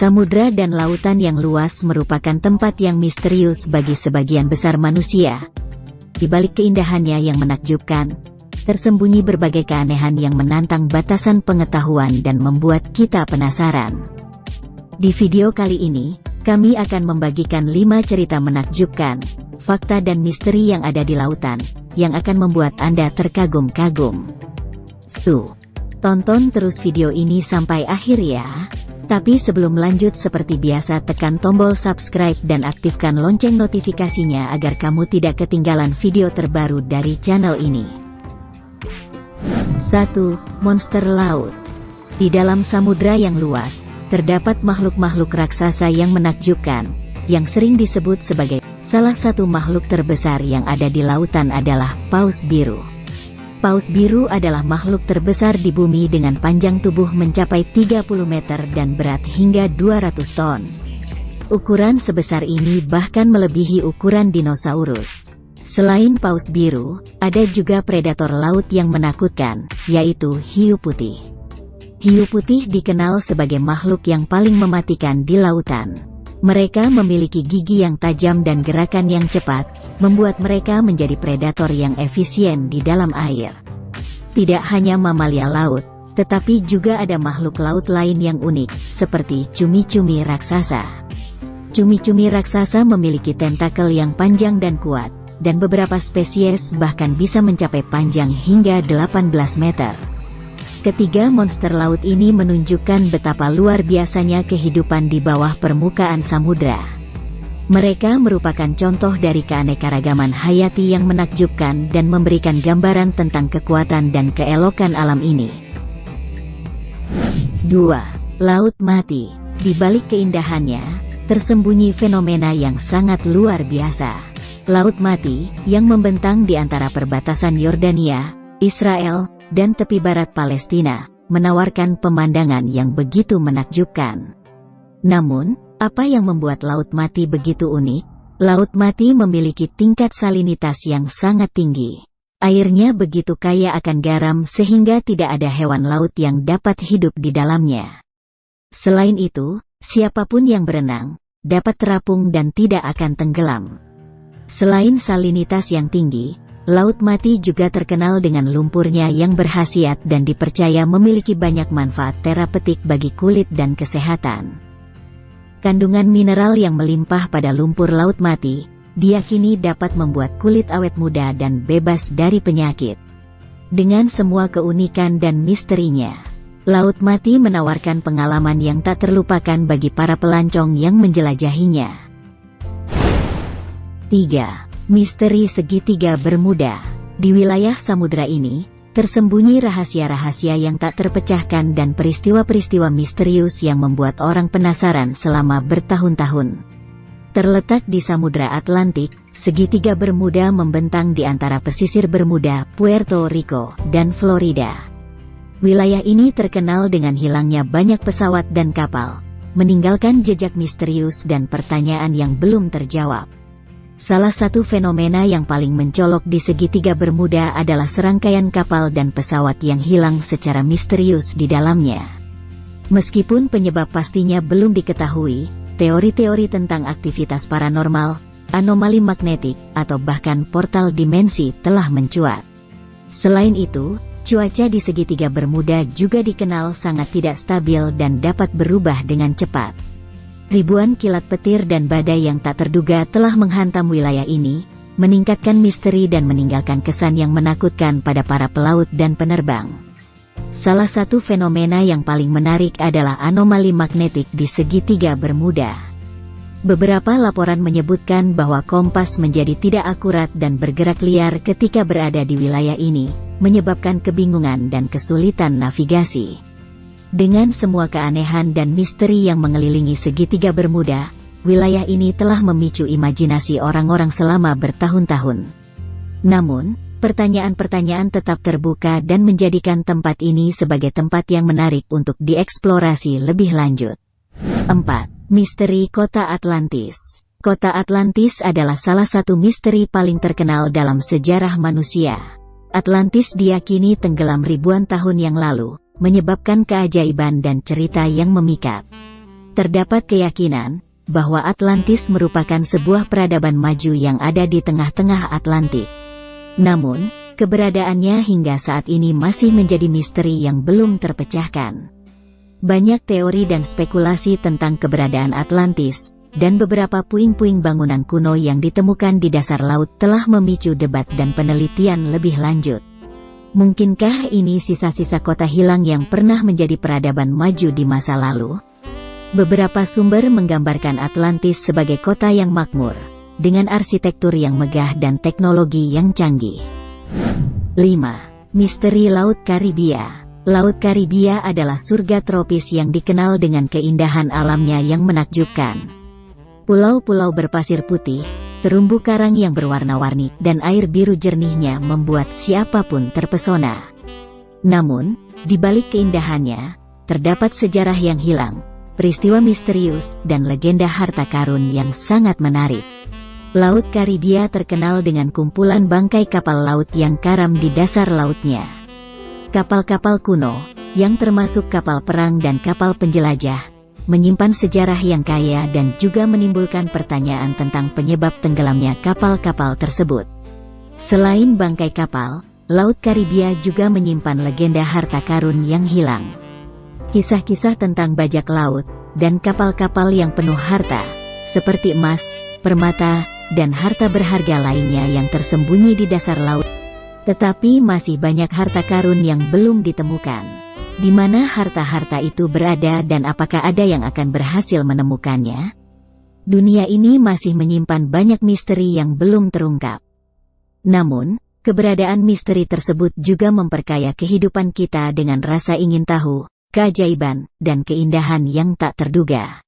Samudra dan lautan yang luas merupakan tempat yang misterius bagi sebagian besar manusia. Di balik keindahannya yang menakjubkan, tersembunyi berbagai keanehan yang menantang batasan pengetahuan dan membuat kita penasaran. Di video kali ini, kami akan membagikan 5 cerita menakjubkan, fakta dan misteri yang ada di lautan, yang akan membuat Anda terkagum-kagum. Tonton terus video ini sampai akhir ya. Tapi sebelum lanjut, seperti biasa tekan tombol subscribe dan aktifkan lonceng notifikasinya agar kamu tidak ketinggalan video terbaru dari channel ini. 1. Monster laut. Di dalam samudra yang luas, terdapat makhluk-makhluk raksasa yang menakjubkan, yang sering disebut sebagai salah satu makhluk terbesar yang ada di lautan adalah paus biru. Paus biru adalah makhluk terbesar di bumi dengan panjang tubuh mencapai 30 meter dan berat hingga 200 ton. Ukuran sebesar ini bahkan melebihi ukuran dinosaurus. Selain paus biru, ada juga predator laut yang menakutkan, yaitu hiu putih. Hiu putih dikenal sebagai makhluk yang paling mematikan di lautan. Mereka memiliki gigi yang tajam dan gerakan yang cepat, membuat mereka menjadi predator yang efisien di dalam air. Tidak hanya mamalia laut, tetapi juga ada makhluk laut lain yang unik, seperti cumi-cumi raksasa. Cumi-cumi raksasa memiliki tentakel yang panjang dan kuat, dan beberapa spesies bahkan bisa mencapai panjang hingga 18 meter. Ketiga monster laut ini menunjukkan betapa luar biasanya kehidupan di bawah permukaan samudra. Mereka merupakan contoh dari keanekaragaman hayati yang menakjubkan dan memberikan gambaran tentang kekuatan dan keelokan alam ini. 2. Laut mati. Di balik keindahannya, tersembunyi fenomena yang sangat luar biasa. Laut mati, yang membentang di antara perbatasan Yordania, Israel, dan tepi barat Palestina, menawarkan pemandangan yang begitu menakjubkan. Namun, apa yang membuat laut mati begitu unik? Laut mati memiliki tingkat salinitas yang sangat tinggi. Airnya begitu kaya akan garam sehingga tidak ada hewan laut yang dapat hidup di dalamnya. Selain itu, siapapun yang berenang, dapat terapung dan tidak akan tenggelam. Selain salinitas yang tinggi, laut mati juga terkenal dengan lumpurnya yang berkhasiat dan dipercaya memiliki banyak manfaat terapeutik bagi kulit dan kesehatan. Kandungan mineral yang melimpah pada lumpur laut mati, diyakini dapat membuat kulit awet muda dan bebas dari penyakit. Dengan semua keunikan dan misterinya, laut mati menawarkan pengalaman yang tak terlupakan bagi para pelancong yang menjelajahinya. 3. Misteri segitiga Bermuda. Di wilayah samudra ini, tersembunyi rahasia-rahasia yang tak terpecahkan dan peristiwa-peristiwa misterius yang membuat orang penasaran selama bertahun-tahun. Terletak di Samudra Atlantik, segitiga Bermuda membentang di antara pesisir Bermuda, Puerto Rico, dan Florida. Wilayah ini terkenal dengan hilangnya banyak pesawat dan kapal, meninggalkan jejak misterius dan pertanyaan yang belum terjawab. Salah satu fenomena yang paling mencolok di segitiga Bermuda adalah serangkaian kapal dan pesawat yang hilang secara misterius di dalamnya. Meskipun penyebab pastinya belum diketahui, teori-teori tentang aktivitas paranormal, anomali magnetik, atau bahkan portal dimensi telah mencuat. Selain itu, cuaca di segitiga Bermuda juga dikenal sangat tidak stabil dan dapat berubah dengan cepat. Ribuan kilat petir dan badai yang tak terduga telah menghantam wilayah ini, meningkatkan misteri dan meninggalkan kesan yang menakutkan pada para pelaut dan penerbang. Salah satu fenomena yang paling menarik adalah anomali magnetik di segitiga Bermuda. Beberapa laporan menyebutkan bahwa kompas menjadi tidak akurat dan bergerak liar ketika berada di wilayah ini, menyebabkan kebingungan dan kesulitan navigasi. Dengan semua keanehan dan misteri yang mengelilingi segitiga Bermuda, wilayah ini telah memicu imajinasi orang-orang selama bertahun-tahun. Namun, pertanyaan-pertanyaan tetap terbuka dan menjadikan tempat ini sebagai tempat yang menarik untuk dieksplorasi lebih lanjut. 4. Misteri Kota Atlantis. Kota Atlantis adalah salah satu misteri paling terkenal dalam sejarah manusia. Atlantis diyakini tenggelam ribuan tahun yang lalu, menyebabkan keajaiban dan cerita yang memikat. Terdapat keyakinan bahwa Atlantis merupakan sebuah peradaban maju yang ada di tengah-tengah Atlantik. Namun, keberadaannya hingga saat ini masih menjadi misteri yang belum terpecahkan. Banyak teori dan spekulasi tentang keberadaan Atlantis, dan beberapa puing-puing bangunan kuno yang ditemukan di dasar laut telah memicu debat dan penelitian lebih lanjut. Mungkinkah ini sisa-sisa kota hilang yang pernah menjadi peradaban maju di masa lalu? Beberapa sumber menggambarkan Atlantis sebagai kota yang makmur, dengan arsitektur yang megah dan teknologi yang canggih. 5. Misteri Laut Karibia. Laut Karibia adalah surga tropis yang dikenal dengan keindahan alamnya yang menakjubkan. Pulau-pulau berpasir putih, terumbu karang yang berwarna-warni, dan air biru jernihnya membuat siapapun terpesona. Namun, di balik keindahannya, terdapat sejarah yang hilang, peristiwa misterius, dan legenda harta karun yang sangat menarik. Laut Karibia terkenal dengan kumpulan bangkai kapal laut yang karam di dasar lautnya. Kapal-kapal kuno, yang termasuk kapal perang dan kapal penjelajah, menyimpan sejarah yang kaya dan juga menimbulkan pertanyaan tentang penyebab tenggelamnya kapal-kapal tersebut. Selain bangkai kapal, Laut Karibia juga menyimpan legenda harta karun yang hilang. Kisah-kisah tentang bajak laut, dan kapal-kapal yang penuh harta, seperti emas, permata, dan harta berharga lainnya yang tersembunyi di dasar laut. Tetapi masih banyak harta karun yang belum ditemukan. Di mana harta-harta itu berada dan apakah ada yang akan berhasil menemukannya? Dunia ini masih menyimpan banyak misteri yang belum terungkap. Namun, keberadaan misteri tersebut juga memperkaya kehidupan kita dengan rasa ingin tahu, keajaiban, dan keindahan yang tak terduga.